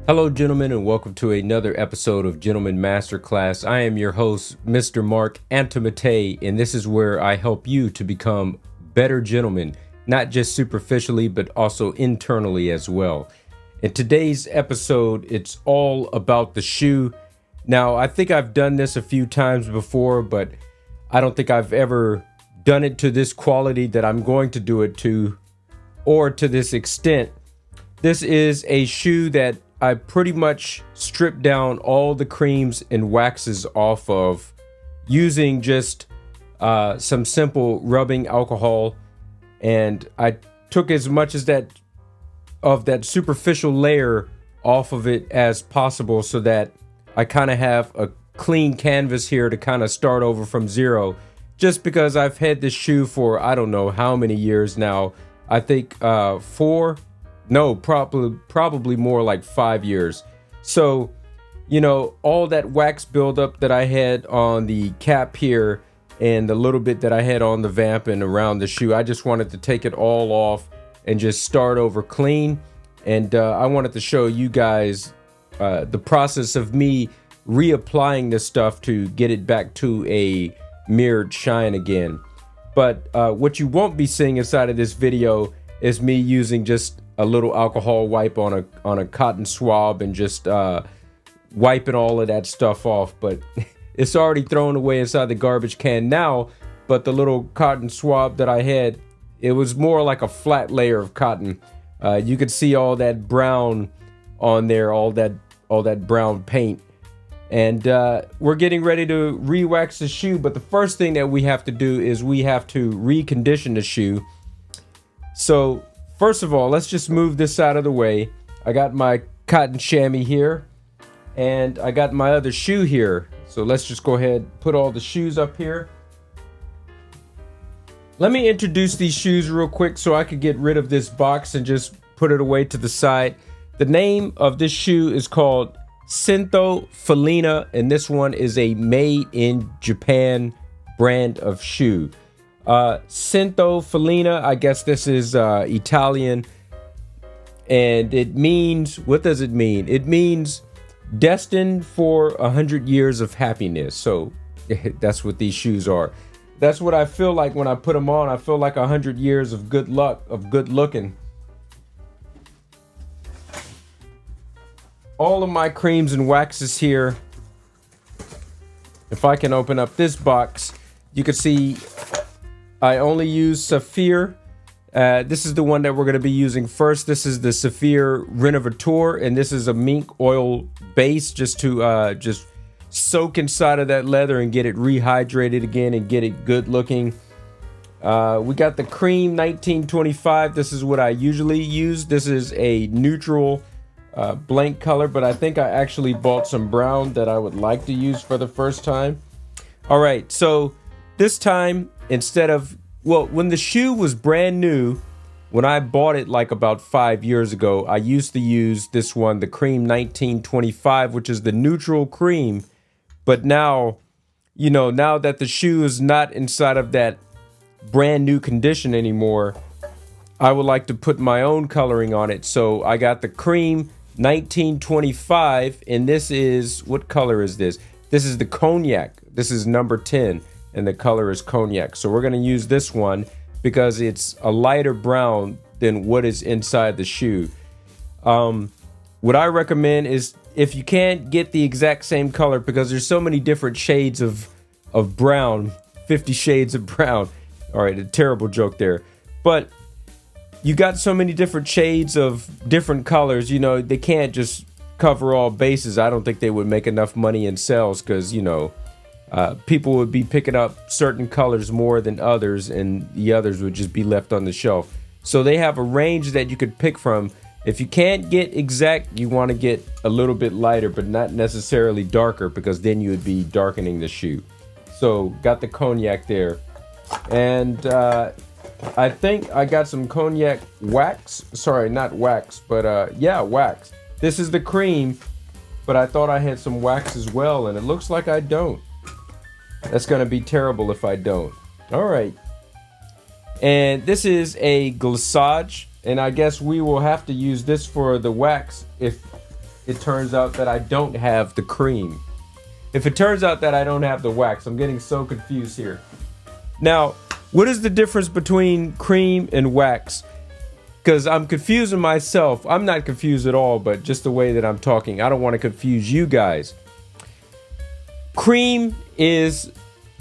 Hello, gentlemen, and welcome to another episode of Gentleman Masterclass. I am your host, Mr. Mark Antomate, and this is where I help you to become better gentlemen, not just superficially, but also internally as well. In today's episode, it's all about the shoe. Now, I think I've done this a few times before, but I don't think I've ever done it to this quality that I'm going to do it to, or to this extent. This is a shoe that I pretty much stripped down all the creams and waxes off of using just some simple rubbing alcohol, and I took as much as that superficial layer off of it as possible so that I kind of have a clean canvas here to kind of start over from zero, just because I've had this shoe for I don't know how many years now. I think probably more like 5 years. So, all that wax buildup that I had on the cap here and the little bit that I had on the vamp and around the shoe, I just wanted to take it all off and just start over clean. And I wanted to show you guys the process of me reapplying this stuff to get it back to a mirrored shine again. But what you won't be seeing inside of this video is me using just a little alcohol wipe on a cotton swab and just wiping all of that stuff off. But it's already thrown away inside the garbage can now. But the little cotton swab that I had, it was more like a flat layer of cotton. You could see all that brown on there, all that brown paint. And we're getting ready to re-wax the shoe. But the first thing that we have to do is we have to recondition the shoe. So first of all, let's just move this out of the way. I got my cotton chamois here, and I got my other shoe here. So let's just go ahead and put all the shoes up here. Let me introduce these shoes real quick so I could get rid of this box and just put it away to the side. The name of this shoe is called Syntho Felina, and this one is a made in Japan brand of shoe. Syntho Felina, I guess this is Italian, and it means, what does it mean? It means destined for 100 years of happiness. So that's what these shoes are. That's what I feel like when I put them on. I feel like 100 years of good luck, of good looking. All of my creams and waxes here. If I can open up this box, you can see I only use Saphir. This is the one that we're going to be using first. This is the Saphir Renovateur, and this is a mink oil base just to just soak inside of that leather and get it rehydrated again and get it good looking. We got the cream 1925. This is what I usually use. This is a neutral blank color, but I think I actually bought some brown that I would like to use for the first time. All right, so this time, when the shoe was brand new, when I bought it like about 5 years ago, I used to use this one, the cream 1925, which is the neutral cream. But now, now that the shoe is not inside of that brand new condition anymore, I would like to put my own coloring on it. So I got the cream 1925, and this is, what color is this? This is the cognac. This is number 10. And the color is cognac. So we're going to use this one because it's a lighter brown than what is inside the shoe. What I recommend is, if you can't get the exact same color, because there's so many different shades of brown, 50 shades of brown. All right, a terrible joke there. But you got so many different shades of different colors, they can't just cover all bases. I don't think they would make enough money in sales because, people would be picking up certain colors more than others, and the others would just be left on the shelf. So they have a range that you could pick from. If you can't get exact, you want to get a little bit lighter, but not necessarily darker, because then you would be darkening the shoe. So got the cognac there. And I think I got some cognac wax. Sorry, not wax, but yeah, wax. This is the cream, but I thought I had some wax as well, and it looks like I don't. That's gonna be terrible if I don't. All right. And this is a glissage, and I guess we will have to use this for the wax if it turns out that I don't have the cream. If it turns out that I don't have the wax, I'm getting so confused here. Now, what is the difference between cream and wax? Because I'm confusing myself. I'm not confused at all, but just the way that I'm talking, I don't want to confuse you guys. Cream is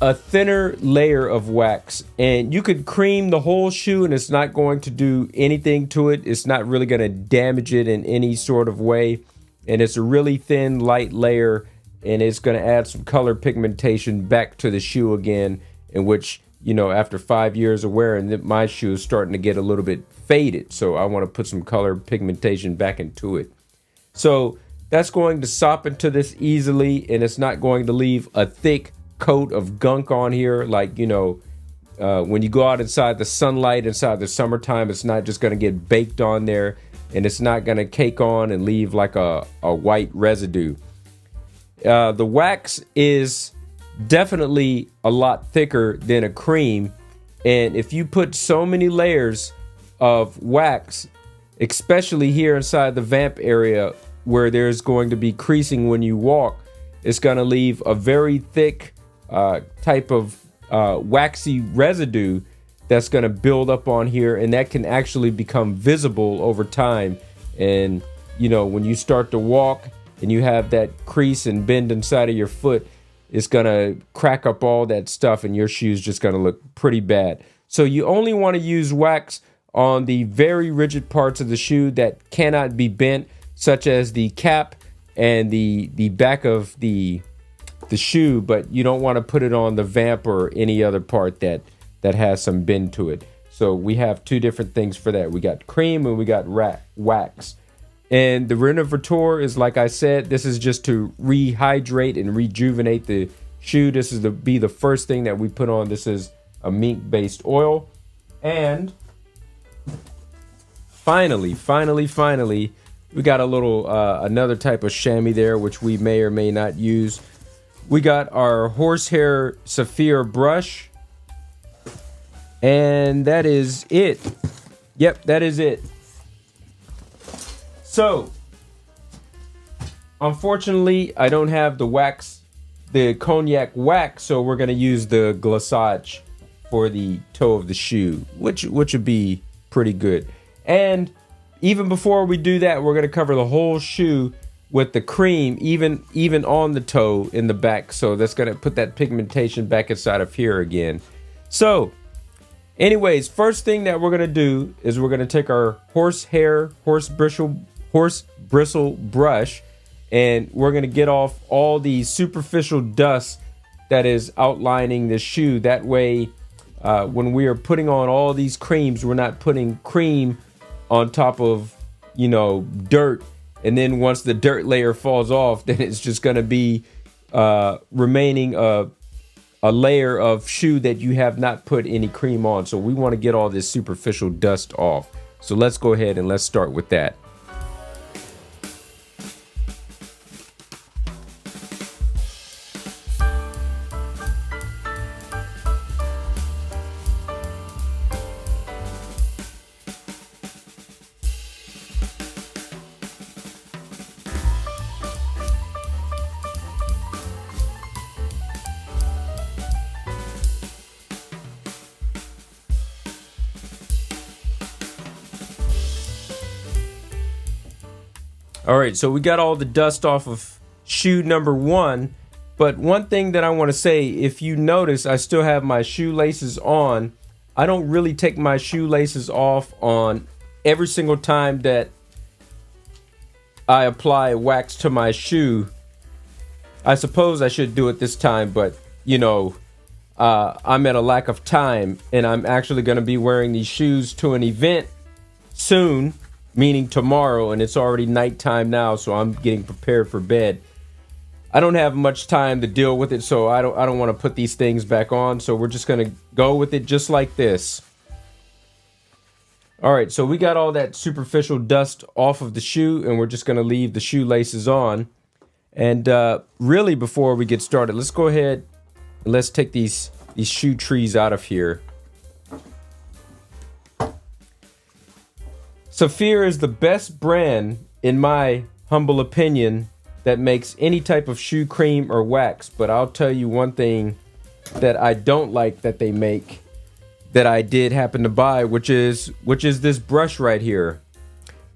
a thinner layer of wax, and you could cream the whole shoe and it's not going to do anything to it. It's not really going to damage it in any sort of way. And it's a really thin, light layer, and it's going to add some color pigmentation back to the shoe again, in which, you know, after 5 years of wearing, my shoe is starting to get a little bit faded. So I want to put some color pigmentation back into it. So that's going to sop into this easily, and it's not going to leave a thick coat of gunk on here. Like, you know, when you go out inside the sunlight, inside the summertime, it's not just going to get baked on there, and it's not going to cake on and leave like a white residue. The wax is definitely a lot thicker than a cream, and if you put so many layers of wax, especially here inside the vamp area where there's going to be creasing when you walk, it's going to leave a very thick type of waxy residue that's going to build up on here, and that can actually become visible over time. And you know, when you start to walk and you have that crease and bend inside of your foot, it's going to crack up all that stuff, and your shoe's just going to look pretty bad. So you only want to use wax on the very rigid parts of the shoe that cannot be bent, such as the cap and the back of the shoe, but you don't want to put it on the vamp or any other part that has some bend to it. So we have two different things for that. We got cream and we got wax. And the Renovateur is, like I said, this is just to rehydrate and rejuvenate the shoe. This is be the first thing that we put on. This is a mink-based oil. And finally, we got a little another type of chamois there, which we may or may not use. We got our horsehair Saphir brush, and that is it. Yep, that is it. So, unfortunately, I don't have the wax, the cognac wax, so we're going to use the glissage for the toe of the shoe, which would be pretty good. And even before we do that, we're going to cover the whole shoe with the cream, even on the toe in the back. So that's going to put that pigmentation back inside of here again. So anyways, first thing that we're going to do is we're going to take our horse bristle brush, and we're going to get off all the superficial dust that is outlining the shoe. That way, when we are putting on all these creams, we're not putting cream on top of, you know, dirt. And then once the dirt layer falls off, then it's just going to be remaining a layer of shoe that you have not put any cream on. So we want to get all this superficial dust off. So let's go ahead and let's start with that. All right, so we got all the dust off of shoe number 1, but one thing that I want to say, if you notice, I still have my shoelaces on. I don't really take my shoelaces off on every single time that I apply wax to my shoe. I suppose I should do it this time, but you know, I'm at a lack of time, and I'm actually going to be wearing these shoes to an event soon, meaning tomorrow, and it's already nighttime now, so I'm getting prepared for bed. I don't have much time to deal with it, so I don't want to put these things back on. So we're just gonna go with it just like this. All right, so we got all that superficial dust off of the shoe, and we're just gonna leave the shoelaces on. And really, before we get started, let's go ahead and let's take these shoe trees out of here. Saphir is the best brand, in my humble opinion, that makes any type of shoe cream or wax. But I'll tell you one thing that I don't like that they make, that I did happen to buy, which is this brush right here.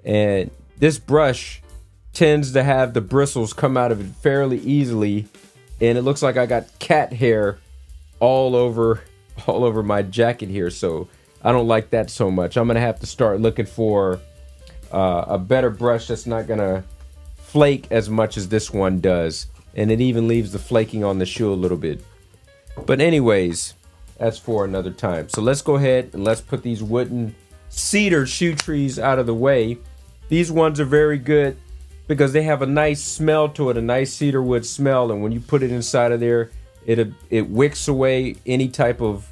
And this brush tends to have the bristles come out of it fairly easily, and it looks like I got cat hair all over my jacket here, so I don't like that so much. I'm gonna have to start looking for a better brush that's not gonna flake as much as this one does, and it even leaves the flaking on the shoe a little bit. But anyways, that's for another time. So let's go ahead and let's put these wooden cedar shoe trees out of the way. These ones are very good because they have a nice smell to it, a nice cedar wood smell, and when you put it inside of there, it wicks away any type of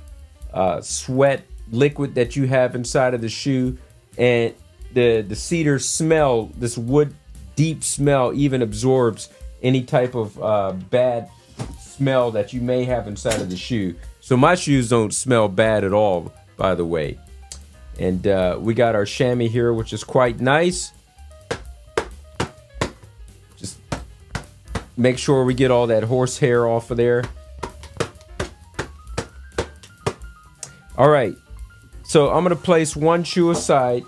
sweat liquid that you have inside of the shoe, and the cedar smell, this wood deep smell, even absorbs any type of bad smell that you may have inside of the shoe. So my shoes don't smell bad at all, by the way. And we got our chamois here, which is quite nice. Just make sure we get all that horsehair off of there. All right, so I'm gonna place one shoe aside.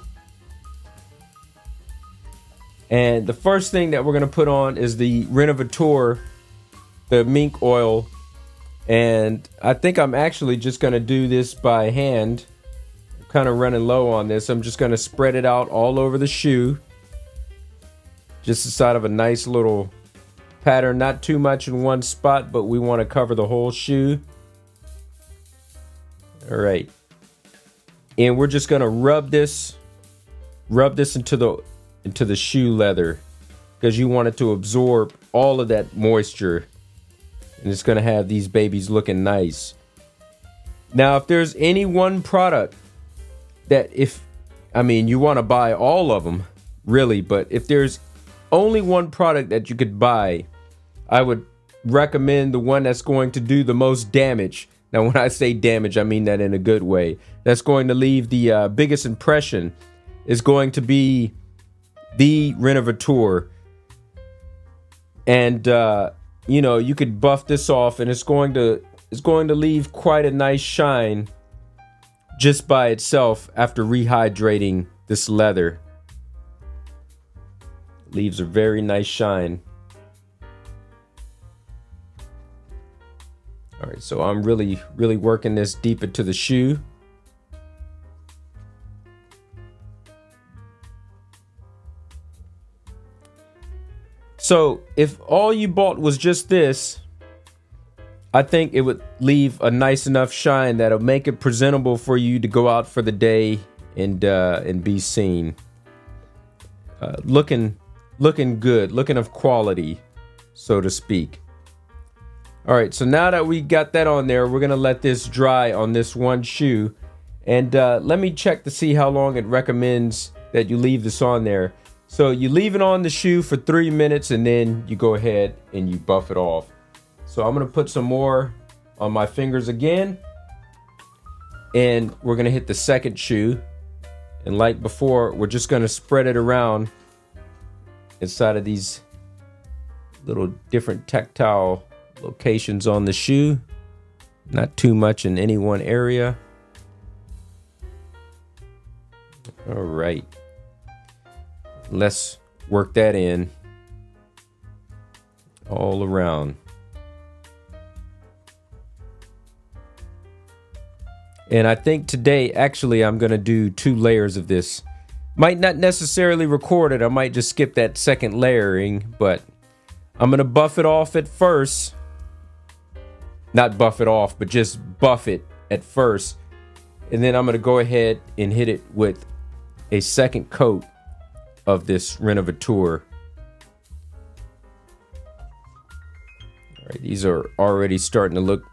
And the first thing that we're going to put on is the Renovateur, the mink oil. And I think I'm actually just going to do this by hand. I'm kind of running low on this. I'm just going to spread it out all over the shoe. Just inside of a nice little pattern. Not too much in one spot, but we want to cover the whole shoe. All right. And we're just going to rub this into the shoe leather, because you want it to absorb all of that moisture, and it's going to have these babies looking nice. Now, if there's any one product that you want to buy all of them, really, but if there's only one product that you could buy, I would recommend the one that's going to do the most damage. Now, when I say damage, I mean that in a good way. That's going to leave the biggest impression is going to be the Renovateur. And you could buff this off, and it's going to leave quite a nice shine just by itself after rehydrating this leather. Leaves a very nice shine. All right, so I'm really working this deep into the shoe. So if all you bought was just this, I think it would leave a nice enough shine that'll make it presentable for you to go out for the day and be seen. Looking good, looking of quality, so to speak. All right, so now that we got that on there, we're gonna let this dry on this one shoe, and let me check to see how long it recommends that you leave this on there. So you leave it on the shoe for 3 minutes, and then you go ahead and you buff it off. So I'm gonna put some more on my fingers again, and we're gonna hit the second shoe, and like before, we're just gonna spread it around inside of these little different tactile locations on the shoe. Not too much in any one area. All right. Let's work that in all around. And I think today, actually, I'm going to do 2 layers of this. Might not necessarily record it. I might just skip that second layering, but I'm going to buff it off at first. Not buff it off, but just buff it at first. And then I'm going to go ahead and hit it with a second coat of this Renovateur. right, these are already starting to look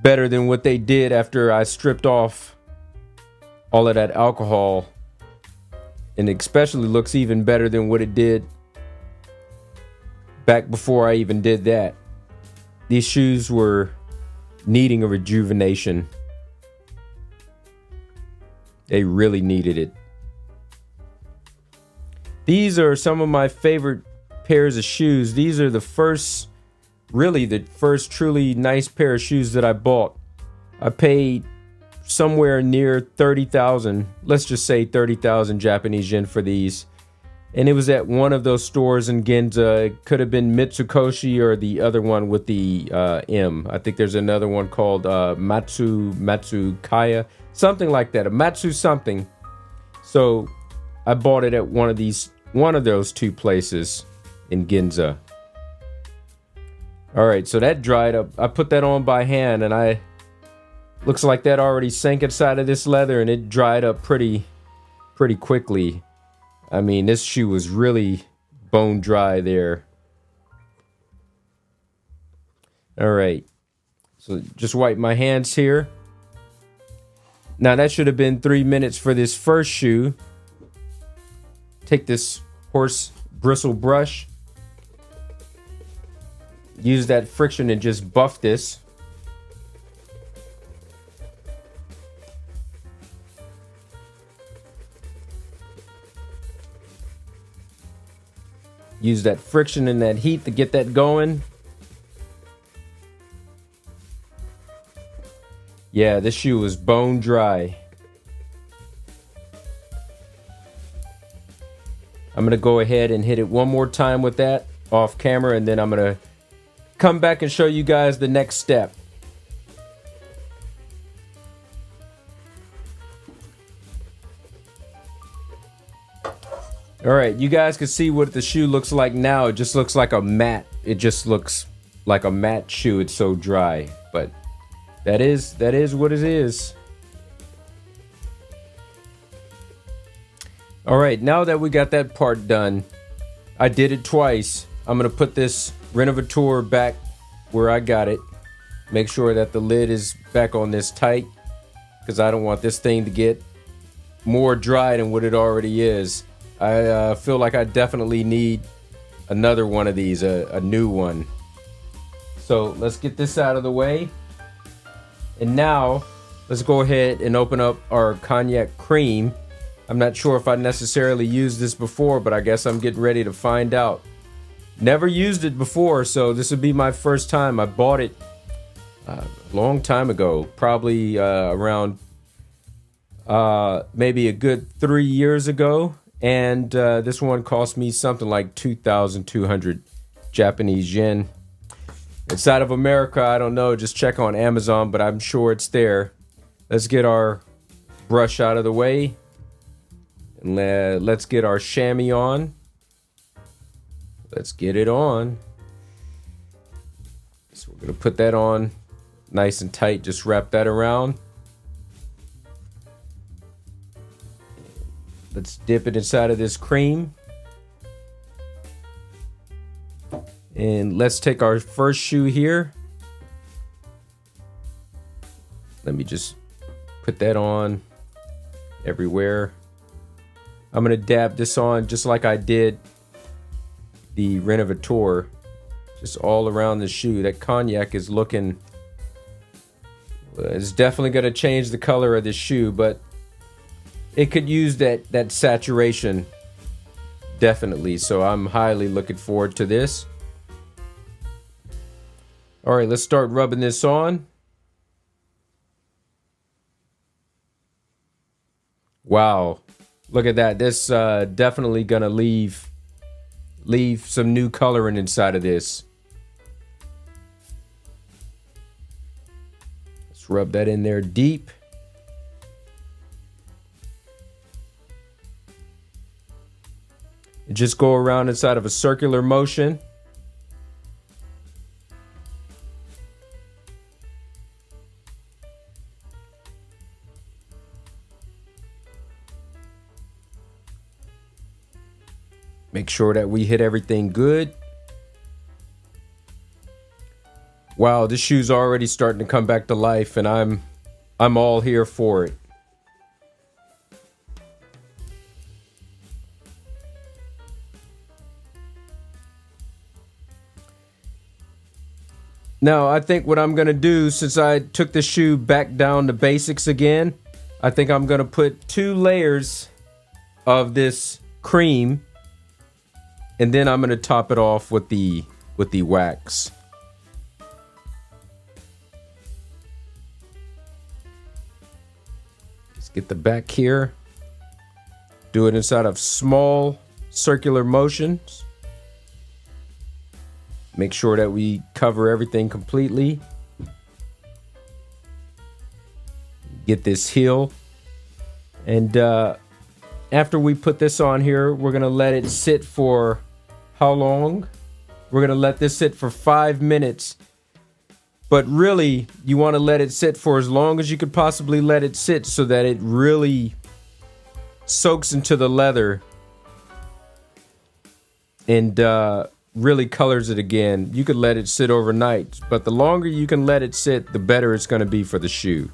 better than what they did after I stripped off all of that alcohol, and especially looks even better than what it did back before I even did that. These shoes were needing a rejuvenation. They really needed it. These are some of my favorite pairs of shoes. These are the first truly nice pair of shoes that I bought. I paid somewhere near 30,000, let's just say 30,000 Japanese yen for these. And it was at one of those stores in Ginza. It could have been Mitsukoshi or the other one with the M. I think there's another one called Matsukaya, something like that, a Matsu something. So I bought it at one of those two places in Ginza. All right, so that dried up. I put that on by hand, and looks like that already sank inside of this leather, and it dried up pretty quickly. I mean, this shoe was really bone dry there. All right, so just wipe my hands here. Now that should have been 3 minutes for this first shoe. Take this horse bristle brush. Use that friction and just buff this. Use that friction and that heat to get that going. Yeah, this shoe was bone dry. I'm gonna go ahead and hit it one more time with that off camera, and then I'm gonna come back and show you guys the next step. All right, you guys can see what the shoe looks like now. It just looks like a matte. It just looks like a matte shoe. It's so dry, but that is what it is. All right, now that we got that part done, I did it twice. I'm gonna put this Renovateur back where I got it. Make sure that the lid is back on this tight, because I don't want this thing to get more dry than what it already is. I feel like I definitely need another one of these, a new one. So let's get this out of the way. And now let's go ahead and open up our cognac cream. I'm not sure if I necessarily used this before, but I guess I'm getting ready to find out. Never used it before, so this would be my first time. I bought it a long time ago, probably around maybe a good 3 years ago. And this one cost me something like 2,200 Japanese yen. Inside of America, I don't know, just check on Amazon, but I'm sure it's there. Let's get our brush out of the way. And let's get our chamois on. Let's get it on. So we're going to put that on nice and tight. Just wrap that around. Let's dip it inside of this cream. And let's take our first shoe here. Let me just put that on everywhere. I'm going to dab this on just like I did the Renovateur. Just all around the shoe. That cognac is looking... It's definitely going to change the color of this shoe, but it could use that saturation, definitely. So I'm highly looking forward to this. All right, let's start rubbing this on. Wow, look at that. This definitely gonna leave some new coloring inside of this. Let's rub that in there deep. And just go around inside of a circular motion. Make sure that we hit everything good. Wow, this shoe's already starting to come back to life, and I'm all here for it. Now, I think what I'm going to do, since I took the shoe back down to basics again, I think I'm going to put 2 layers of this cream, and then I'm going to top it off with the wax. Let's get the back here. Do it inside of small circular motions. Make sure that we cover everything completely. Get this heel. And after we put this on here, we're going to let it sit for how long? We're going to let this sit for 5 minutes. But really, you want to let it sit for as long as you could possibly let it sit so that it really soaks into the leather and really colors it again. You could let it sit overnight, but the longer you can let it sit, the better it's going to be for the shoe.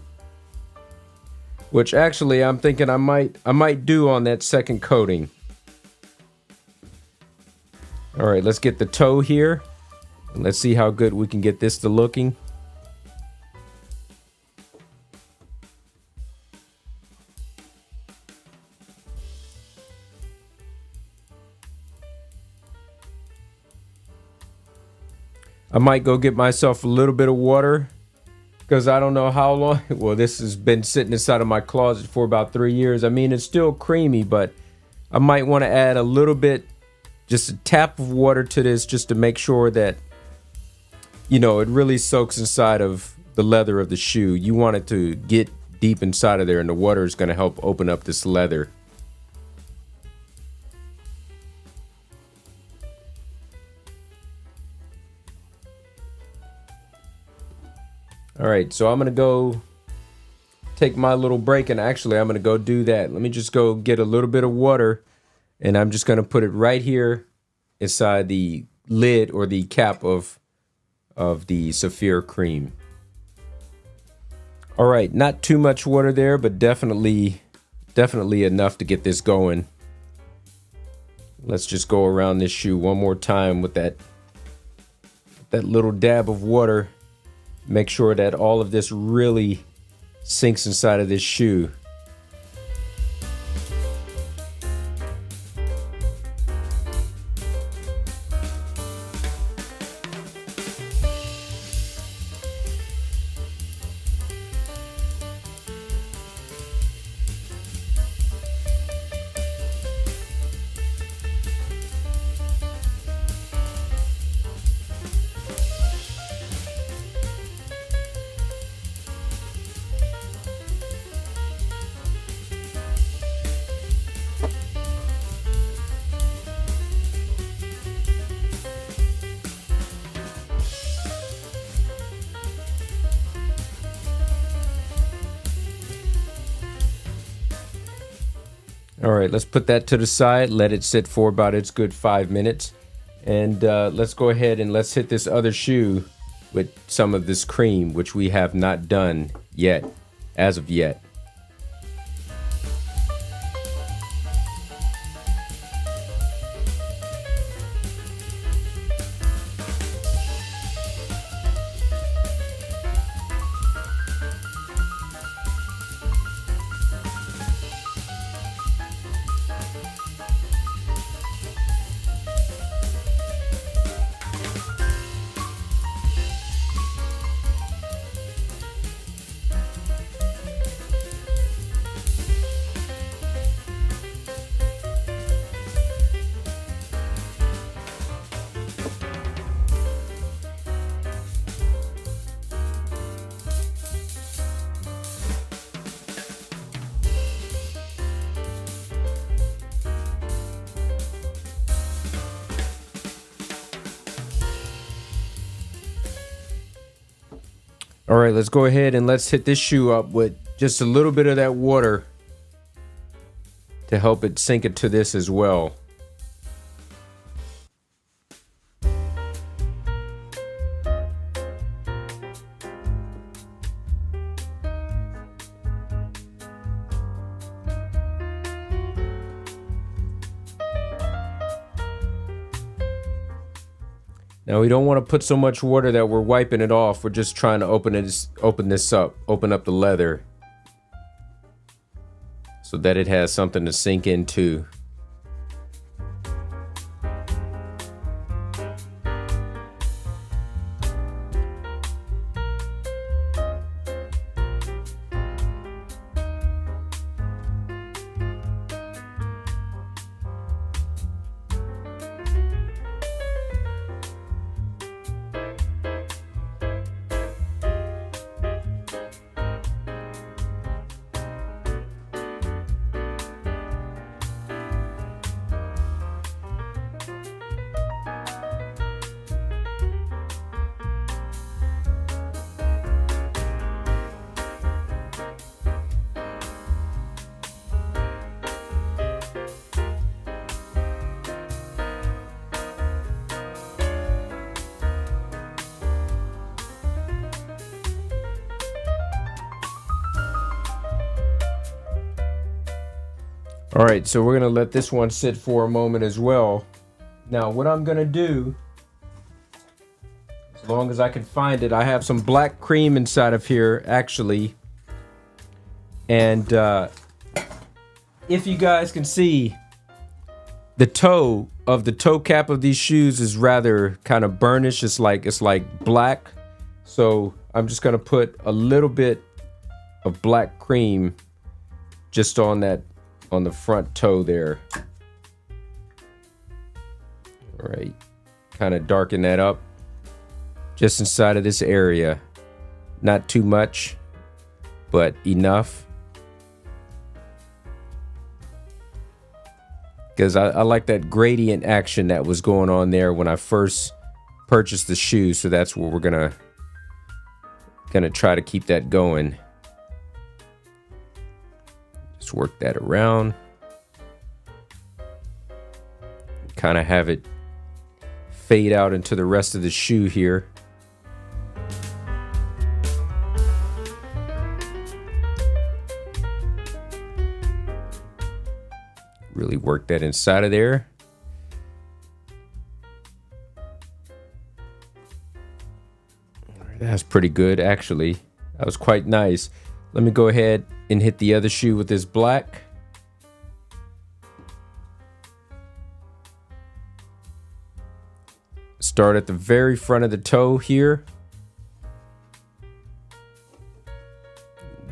Which actually I'm thinking I might do on that second coating. All right, let's get the toe here. And let's see how good we can get this to looking. I might go get myself a little bit of water because I don't know how long. Well, this has been sitting inside of my closet for about 3 years. I mean, it's still creamy, but I might want to add a little bit, just a tap of water to this just to make sure that, you know, it really soaks inside of the leather of the shoe. You want it to get deep inside of there, and the water is going to help open up this leather. All right, so I'm going to go take my little break, and actually I'm going to go do that. Let me just go get a little bit of water, and I'm just going to put it right here inside the lid or the cap of the Saphir cream. All right, not too much water there, but definitely enough to get this going. Let's just go around this shoe one more time with that little dab of water. Make sure that all of this really sinks inside of this shoe. All right, let's put that to the side, let it sit for about its good 5 minutes. And let's go ahead and let's hit this other shoe with some of this cream, which we have not done yet, as of yet. All right, let's go ahead and let's hit this shoe up with just a little bit of that water to help it sink into this as well. Now we don't want to put so much water that we're wiping it off. We're just trying to open this up, open up the leather so that it has something to sink into. All right, so we're gonna let this one sit for a moment as well. Now, what I'm gonna do, as long as I can find it, I have some black cream inside of here, actually. And if you guys can see, the toe of the toe cap of these shoes is rather kind of burnished. It's like black. So I'm just gonna put a little bit of black cream just on the front toe there. All right, kind of darken that up just inside of this area. Not too much, but enough. Because I like that gradient action that was going on there when I first purchased the shoe. So that's what we're gonna try to keep that going. Just work that around. Kind of have it fade out into the rest of the shoe here. Really work that inside of there. That's pretty good, actually. That was quite nice. Let me go ahead and hit the other shoe with this black. Start at the very front of the toe here.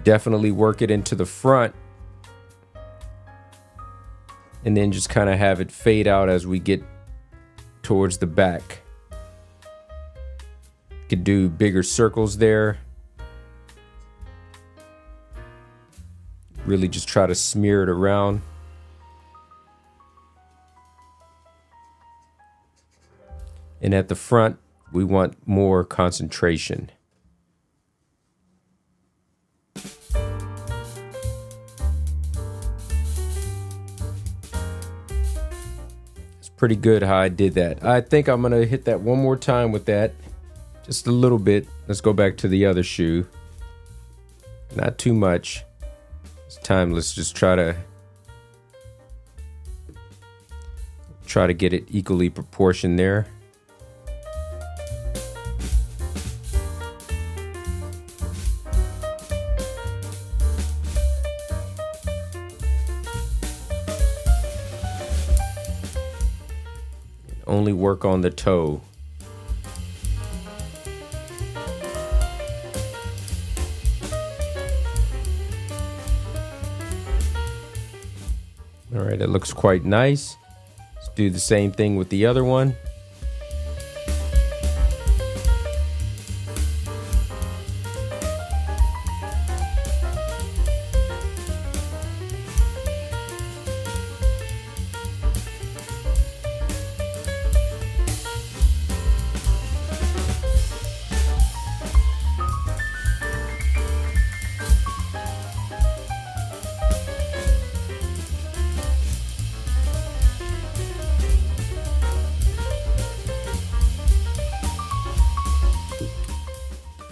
Definitely work it into the front. And then just kind of have it fade out as we get towards the back. Could do bigger circles there. Really just try to smear it around. And at the front, we want more concentration. It's pretty good how I did that. I think I'm gonna hit that one more time with that. Just a little bit. Let's go back to the other shoe. Not too much. This time, let's just try to get it equally proportioned there. Only work on the toe. All right, it looks quite nice. Let's do the same thing with the other one.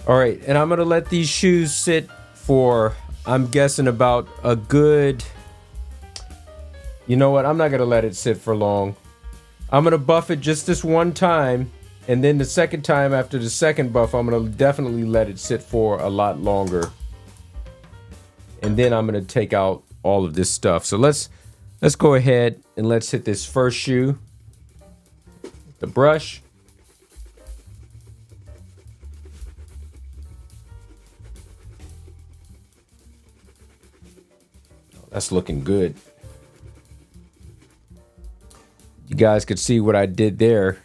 All right, and I'm gonna let these shoes sit for, I'm guessing, about a good, you know what, I'm not gonna let it sit for long. I'm gonna buff it just this one time, And then the second time after the second buff, I'm gonna definitely let it sit for a lot longer. And then I'm gonna take out all of this stuff. So let's go ahead and let's hit this first shoe. The brush. That's looking good. You guys could see what I did there.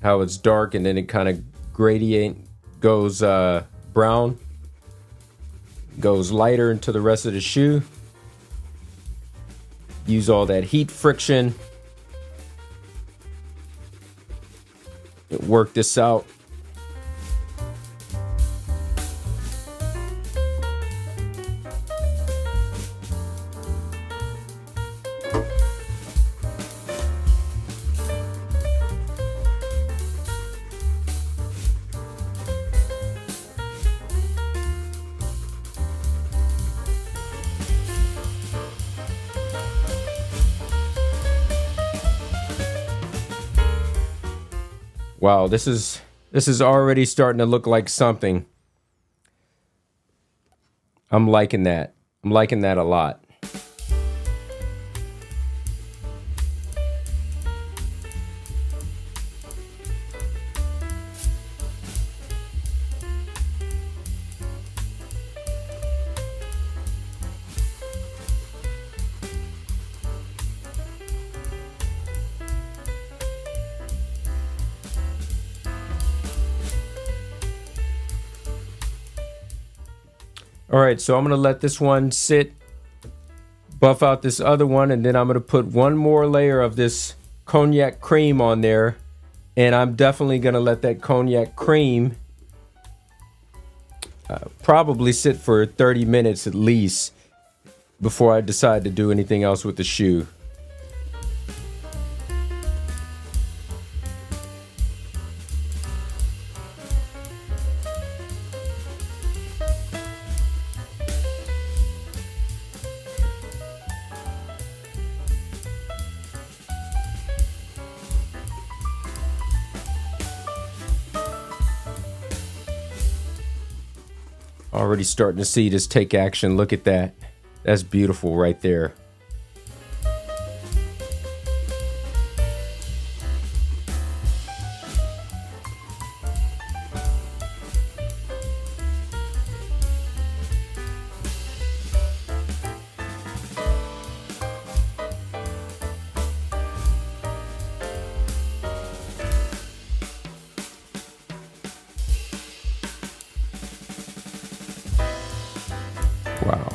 How it's dark and then it kind of gradient goes brown. Goes lighter into the rest of the shoe. Use all that heat friction. Work this out. Wow, this is already starting to look like something. I'm liking that. I'm liking that a lot. All right, so I'm gonna let this one sit, buff out this other one, and then I'm gonna put one more layer of this cognac cream on there. And I'm definitely gonna let that cognac cream probably sit for 30 minutes at least before I decide to do anything else with the shoe. Already starting to see this take action. Look at that. That's beautiful right there. Wow.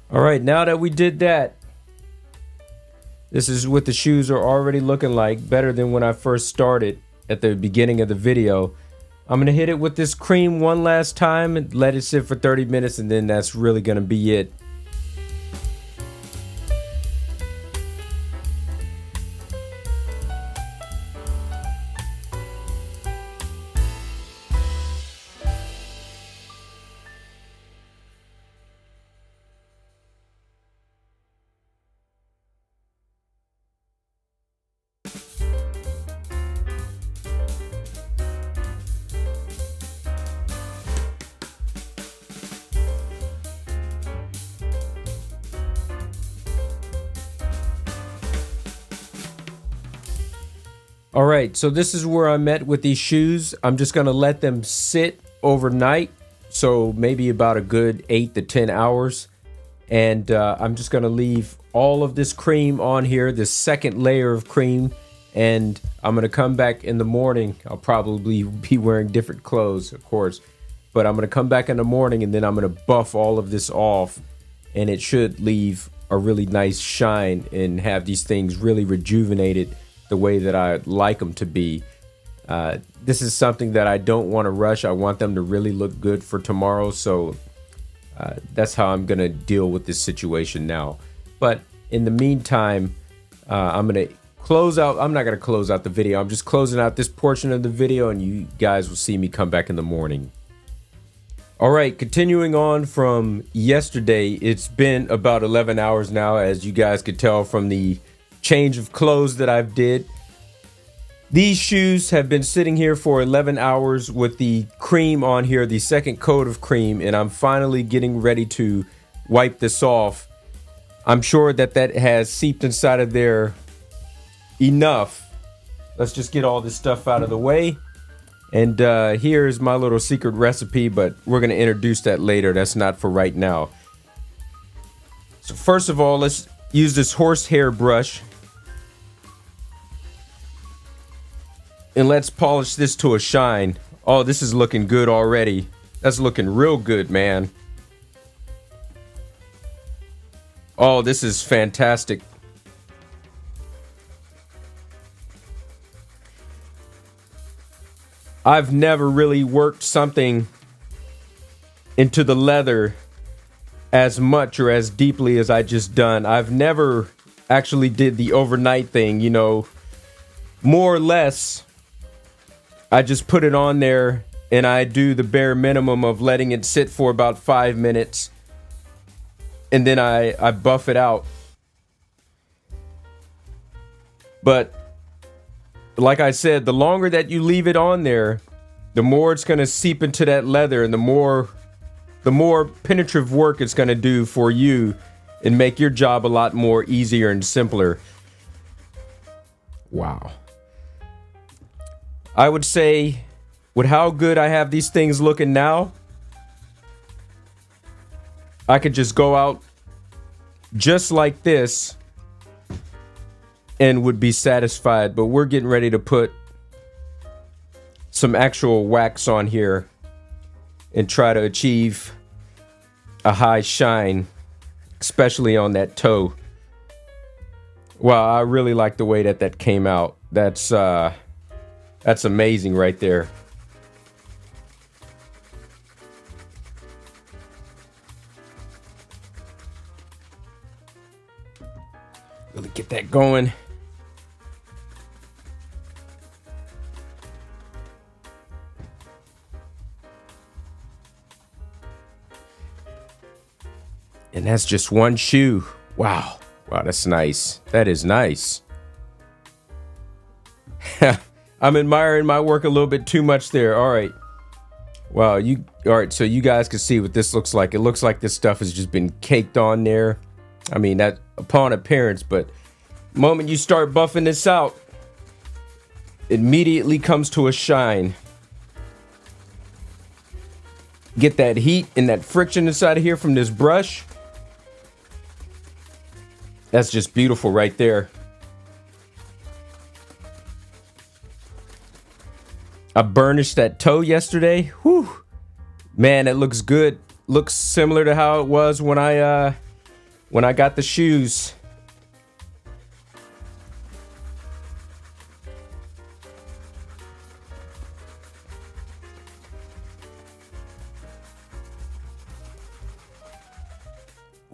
All right, now that we did that, this is what the shoes are already looking like, better than when I first started at the beginning of the video. I'm gonna hit it with this cream one last time and let it sit for 30 minutes, and then that's really gonna be it. All right, so this is where I'm at with these shoes. I'm just gonna let them sit overnight, so maybe about a good 8 to 10 hours. And I'm just gonna leave all of this cream on here, this second layer of cream, and I'm gonna come back in the morning. I'll probably be wearing different clothes, of course, but I'm gonna come back in the morning and then I'm gonna buff all of this off, and it should leave a really nice shine and have these things really rejuvenated the way that I like them to be. This is something that I don't want to rush. I want them to really look good for tomorrow, so that's how I'm gonna deal with this situation now. But in the meantime, I'm gonna close out. I'm not gonna close out the video. I'm just closing out this portion of the video, and you guys will see me come back in the morning. All right, continuing on from yesterday, it's been about 11 hours now, as you guys could tell from the change of clothes that I've did. These shoes have been sitting here for 11 hours with the cream on here, the second coat of cream, and I'm finally getting ready to wipe this off. I'm sure that has seeped inside of there enough. Let's just get all this stuff out of the way. And here's my little secret recipe, but we're going to introduce that later. That's not for right now. So first of all, let's use this horsehair brush. And let's polish this to a shine. Oh, this is looking good already. That's looking real good, man. Oh, this is fantastic. I've never really worked something into the leather as much or as deeply as I just done. I've never actually did the overnight thing, you know. More or less, I just put it on there and I do the bare minimum of letting it sit for about 5 minutes. And then I buff it out. But like I said, the longer that you leave it on there, the more it's going to seep into that leather, and the more penetrative work it's going to do for you and make your job a lot more easier and simpler. Wow. I would say, with how good I have these things looking now, I could just go out just like this and would be satisfied. But we're getting ready to put some actual wax on here and try to achieve a high shine, especially on that toe. Wow, I really like the way that came out. That's amazing right there. Really get that going. And that's just one shoe. Wow. Wow, that's nice. That is nice. I'm admiring my work a little bit too much there. All right. Wow, all right, so you guys can see what this looks like. It looks like this stuff has just been caked on there. I mean, that upon appearance, but the moment you start buffing this out, it immediately comes to a shine. Get that heat and that friction inside of here from this brush. That's just beautiful right there. I burnished that toe yesterday. Whew. Man, it looks good. Looks similar to how it was when I got the shoes.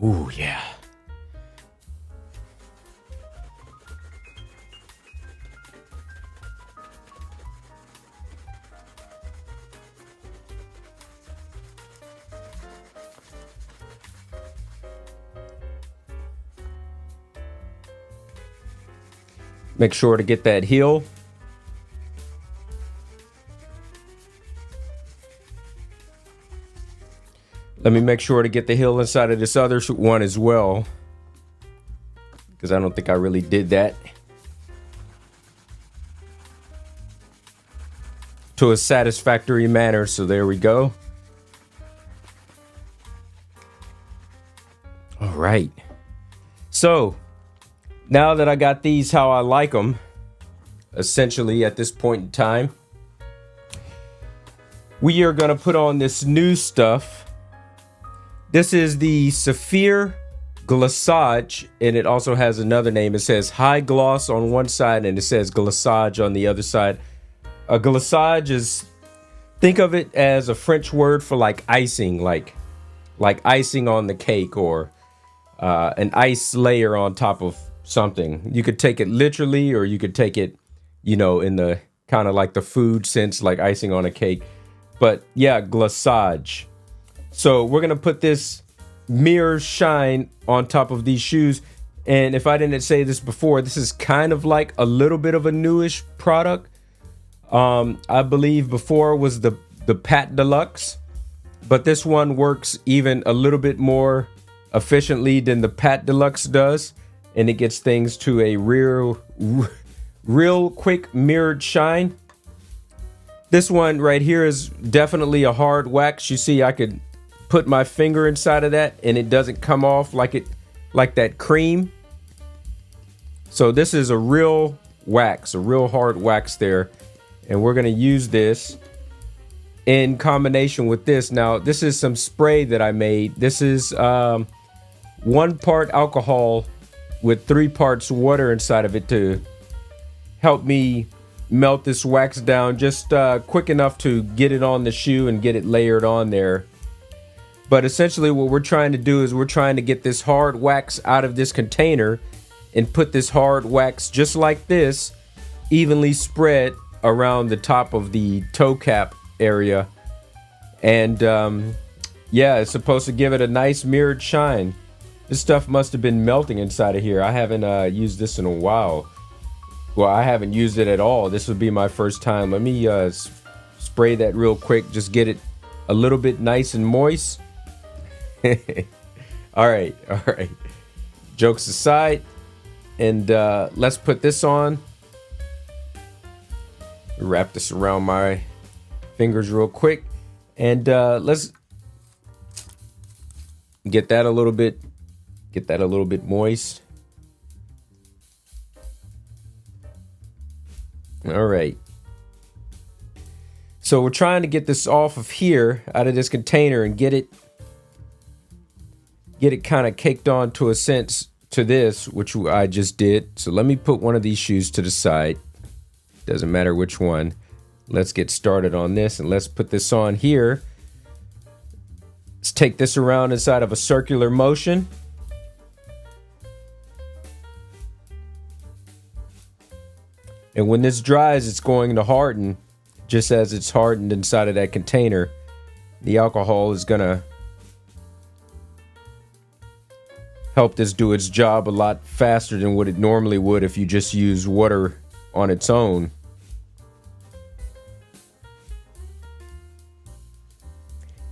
Ooh, yeah. Make sure to get that heel. Let me make sure to get the heel inside of this other one as well, because I don't think I really did that to a satisfactory manner. So there we go. All right. So now that I got these how I like them, essentially at this point in time, we are going to put on this new stuff. This is the Saphir Glissage, and it also has another name. It says high gloss on one side and it says glissage on the other side. A glissage is, think of it as a French word for like icing, like icing on the cake, or an ice layer on top of something. You could take it literally, or you could take it, you know, in the kind of like the food sense, like icing on a cake. But yeah, glissage. So we're gonna put this mirror shine on top of these shoes. And if I didn't say this before, this is kind of like a little bit of a newish product. I believe before was the Pat Deluxe, but this one works even a little bit more efficiently than the Pat Deluxe does, and it gets things to a real quick mirrored shine. This one right here is definitely a hard wax. You see, I could put my finger inside of that and it doesn't come off like that cream. So this is a real wax, a real hard wax there. And we're going to use this in combination with this. Now, this is some spray that I made. This is 1 part alcohol with 3 parts water inside of it to help me melt this wax down just quick enough to get it on the shoe and get it layered on there. But essentially what we're trying to do is we're trying to get this hard wax out of this container and put this hard wax just like this evenly spread around the top of the toe cap area. And yeah, it's supposed to give it a nice mirrored shine. This stuff must have been melting inside of here. I haven't used this in a while. Well, I haven't used it at all. This would be my first time. Let me spray that real quick. Just get it a little bit nice and moist. all right. Jokes aside, and let's put this on. Wrap this around my fingers real quick, and let's get that a little bit moist. All right. So we're trying to get this off of here, out of this container, and get it kind of caked on to a sense to this, which I just did. So let me put one of these shoes to the side. Doesn't matter which one. Let's get started on this, and let's put this on here. Let's take this around inside of a circular motion. And when this dries, it's going to harden. Just as it's hardened inside of that container, the alcohol is gonna help this do its job a lot faster than what it normally would if you just use water on its own.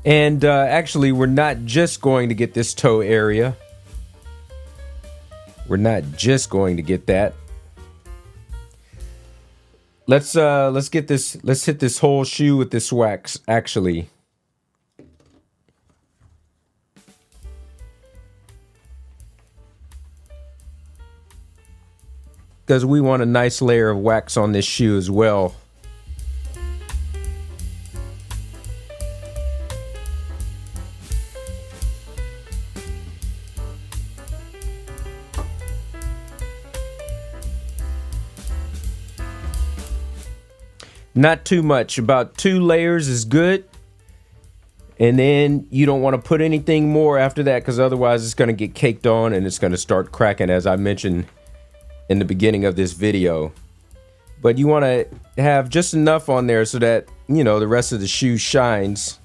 And actually, we're not just going to get this toe area. We're not just going to get that. Let's get this. Let's hit this whole shoe with this wax, actually. Because we want a nice layer of wax on this shoe as well. Not too much. About 2 layers is good. And then you don't want to put anything more after that, because otherwise it's going to get caked on and it's going to start cracking, as I mentioned in the beginning of this video. But you want to have just enough on there so that, you know, the rest of the shoe shines.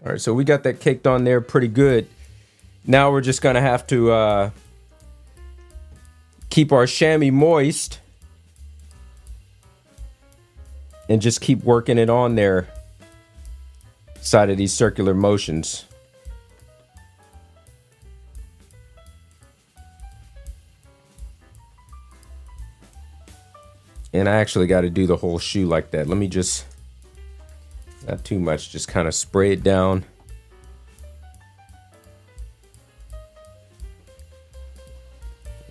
All right, so we got that caked on there pretty good. Now we're just going to have to keep our chamois moist and just keep working it on there side of these circular motions. And I actually got to do the whole shoe like that. Let me just, not too much, just kind of spray it down.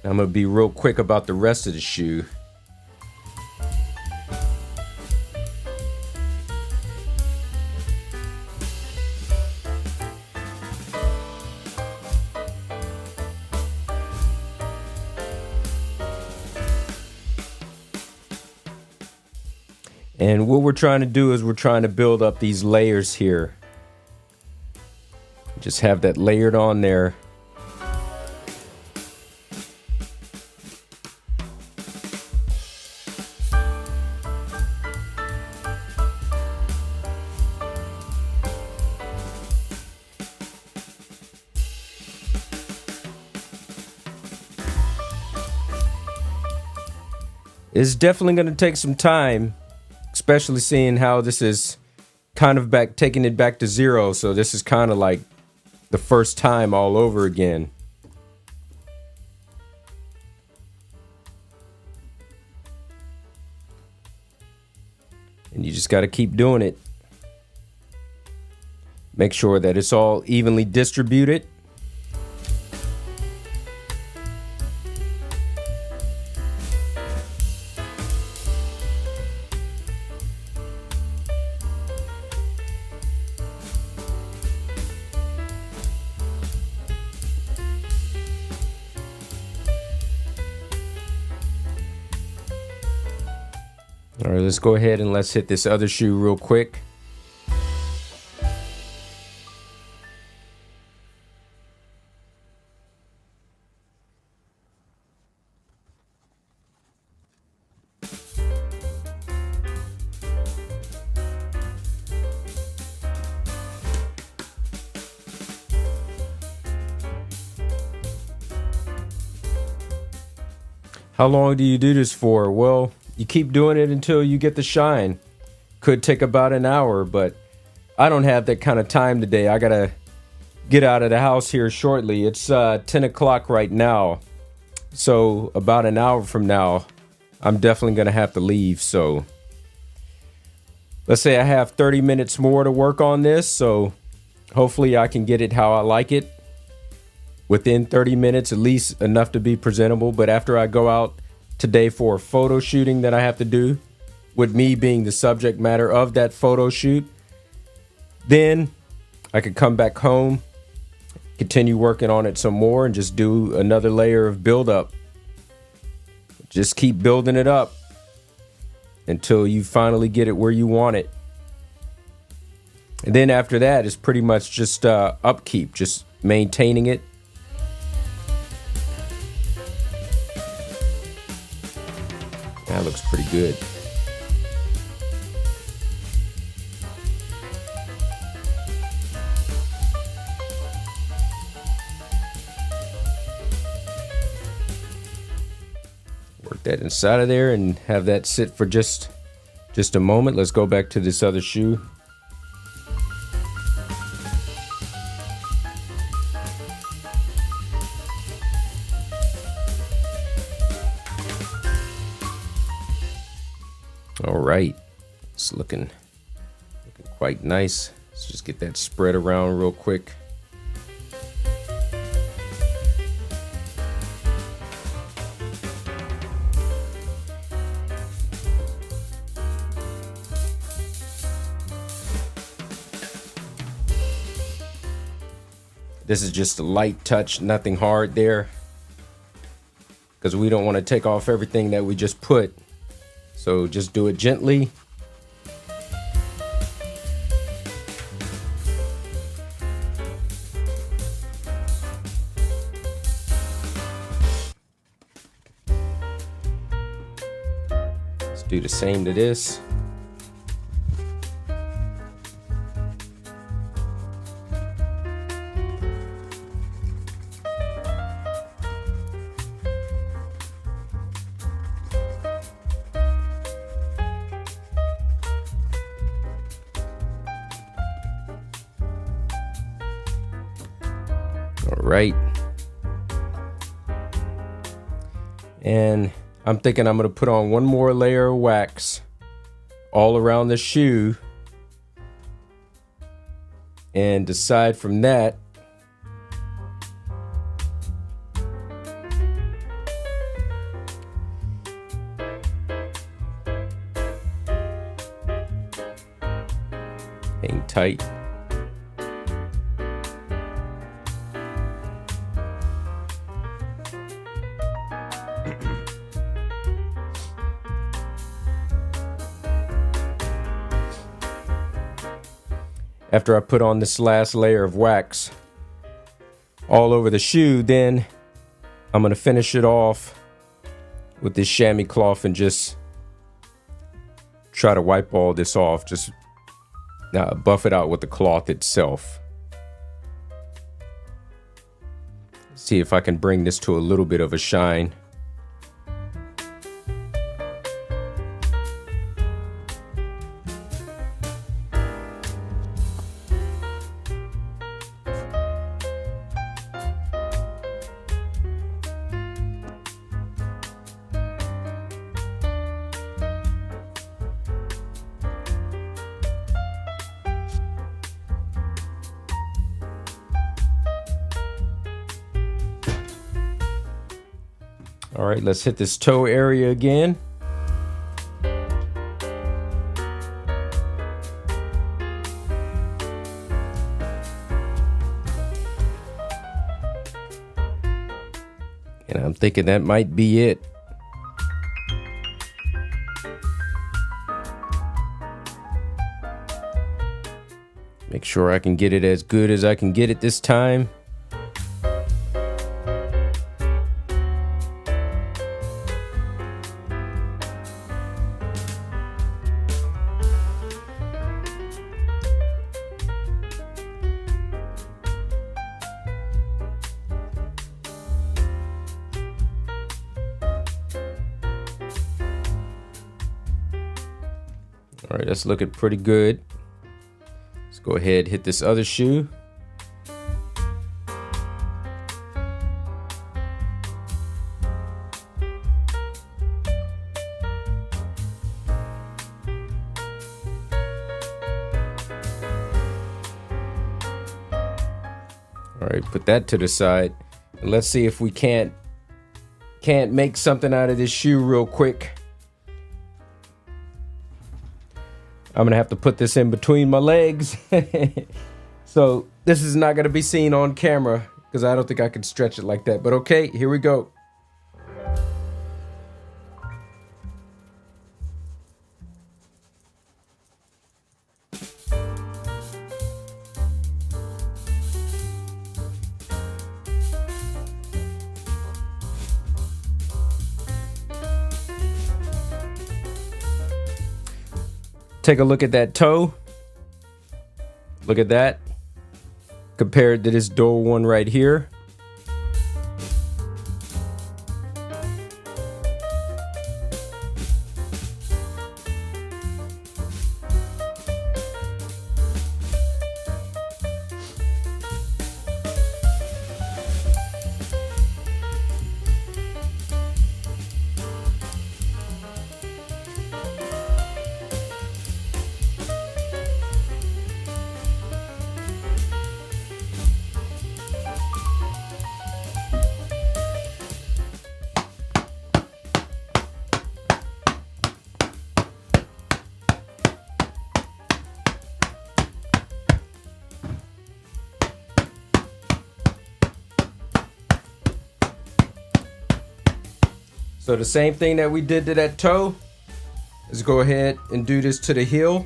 I'm gonna be real quick about the rest of the shoe. And what we're trying to do is we're trying to build up these layers here. Just have that layered on there. It's definitely going to take some time, especially seeing how this is kind of taking it back to zero. So this is kind of like the first time all over again. And you just got to keep doing it. Make sure that it's all evenly distributed. All right, let's go ahead and let's hit this other shoe real quick. How long do you do this for? Well, you keep doing it until you get the shine. Could take about an hour, but I don't have that kind of time today. I gotta get out of the house here shortly. It's 10 o'clock right now. So about an hour from now, I'm definitely gonna have to leave. So let's say I have 30 minutes more to work on this. So hopefully I can get it how I like it. Within 30 minutes, at least enough to be presentable. But after I go out today for a photo shooting that I have to do, with me being the subject matter of that photo shoot, then I could come back home, continue working on it some more, and just do another layer of build-up. Just keep building it up until you finally get it where you want it. And then after that, it's pretty much just upkeep, just maintaining it. That looks pretty good. Work that inside of there and have that sit for just a moment. Let's go back to this other shoe. All right, it's looking quite nice. Let's just get that spread around real quick. This is just a light touch, nothing hard there, because we don't want to take off everything that we just put. So just do it gently. Let's do the same to this. All right. And I'm thinking I'm going to put on one more layer of wax all around the shoe and decide from that Hang tight. After I put on this last layer of wax all over the shoe, then I'm going to finish it off with this chamois cloth and just try to wipe all this off. Just buff it out with the cloth itself. See if I can bring this to a little bit of a shine. All right, let's hit this toe area again. And I'm thinking that might be it. Make sure I can get it as good as I can get it this time. All right, that's looking pretty good. Let's go ahead and hit this other shoe. All right, put that to the side. And let's see if we can't make something out of this shoe real quick. I'm gonna have to put this in between my legs. So this is not gonna be seen on camera because I don't think I can stretch it like that, but okay, here we go. Take a look at that toe. Look at that. Compared to this dull one right here. So the same thing that we did to that toe, let's go ahead and do this to the heel.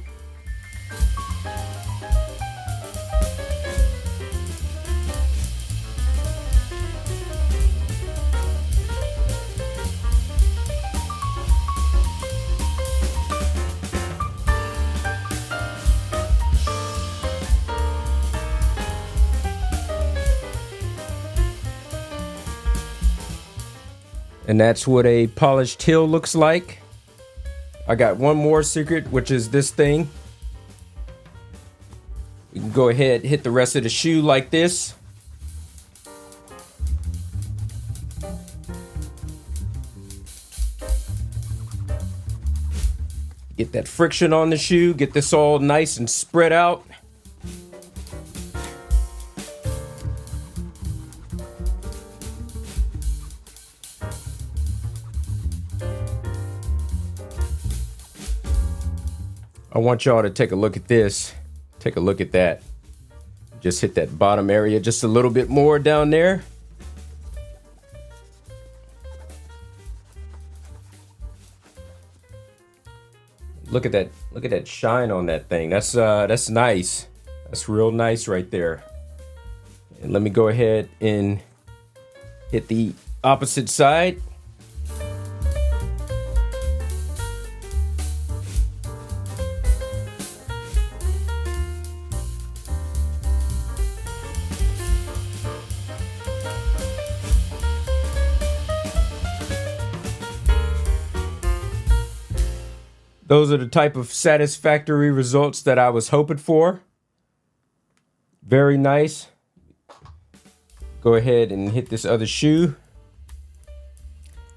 And that's what a polished heel looks like. I got one more secret, which is this thing. You can go ahead, hit the rest of the shoe like this. Get that friction on the shoe, get this all nice and spread out. I want y'all to take a look at this. Take a look at that. Just hit that bottom area just a little bit more down there. Look at that shine on that thing. That's nice. That's real nice right there. And let me go ahead and hit the opposite side. Those are the type of satisfactory results that I was hoping for. Very nice. Go ahead and hit this other shoe.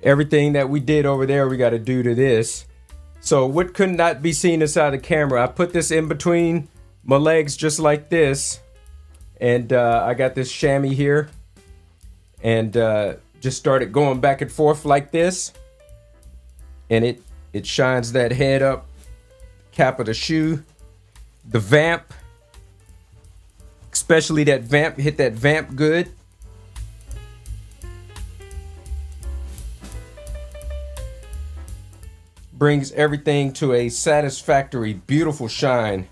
Everything that we did over there, we got to do to this. So what could not be seen inside the camera, I put this in between my legs just like this. And I got this chamois here. And just started going back and forth like this. And it shines that head up, cap of the shoe, the vamp, especially that vamp, hit that vamp good. Brings everything to a satisfactory, beautiful shine.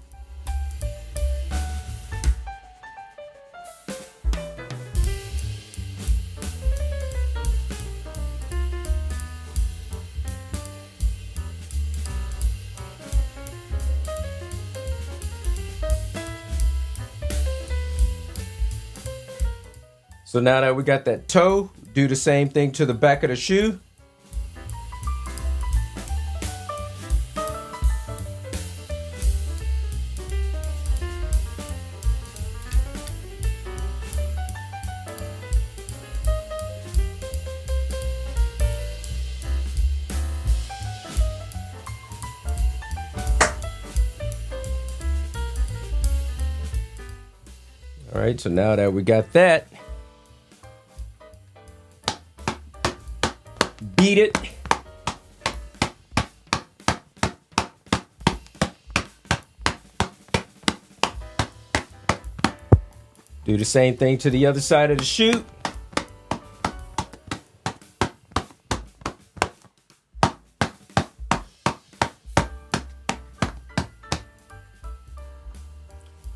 So now that we got that toe, do the same thing to the back of the shoe. All right, so now that we got that, beat it. Do the same thing to the other side of the shoe.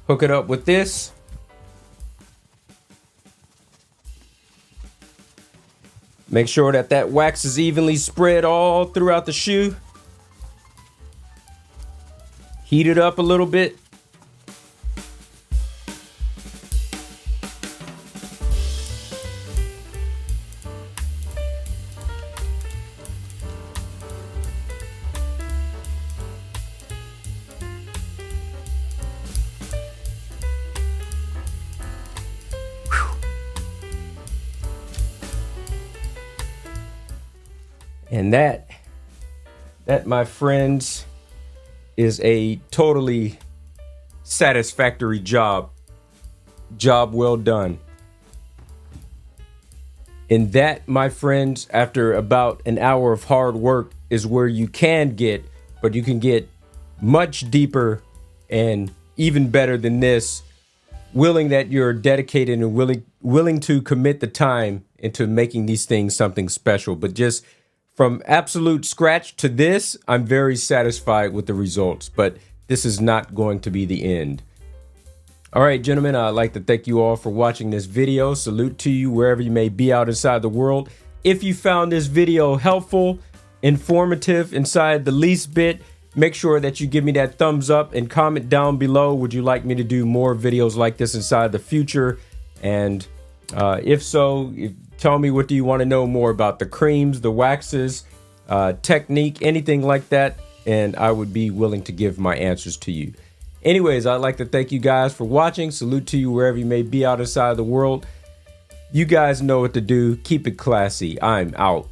Hook it up with this. Make sure that that wax is evenly spread all throughout the shoe. Heat it up a little bit. And that, my friends, is a totally satisfactory job. Job well done. And that, my friends, after about an hour of hard work, is where you can get, but you can get much deeper and even better than this, willing that you're dedicated and willing to commit the time into making these things something special. But just from absolute scratch to this, I'm very satisfied with the results, but this is not going to be the end. All right, gentlemen, I'd like to thank you all for watching this video. Salute to you wherever you may be out inside the world. If you found this video helpful, informative inside the least bit, make sure that you give me that thumbs up and comment down below. Would you like me to do more videos like this inside the future? And if so, tell me, what do you want to know more about? The creams, the waxes, technique, anything like that, and I would be willing to give my answers to you. Anyways, I'd like to thank you guys for watching. Salute to you wherever you may be out inside the world. You guys know what to do. Keep it classy. I'm out.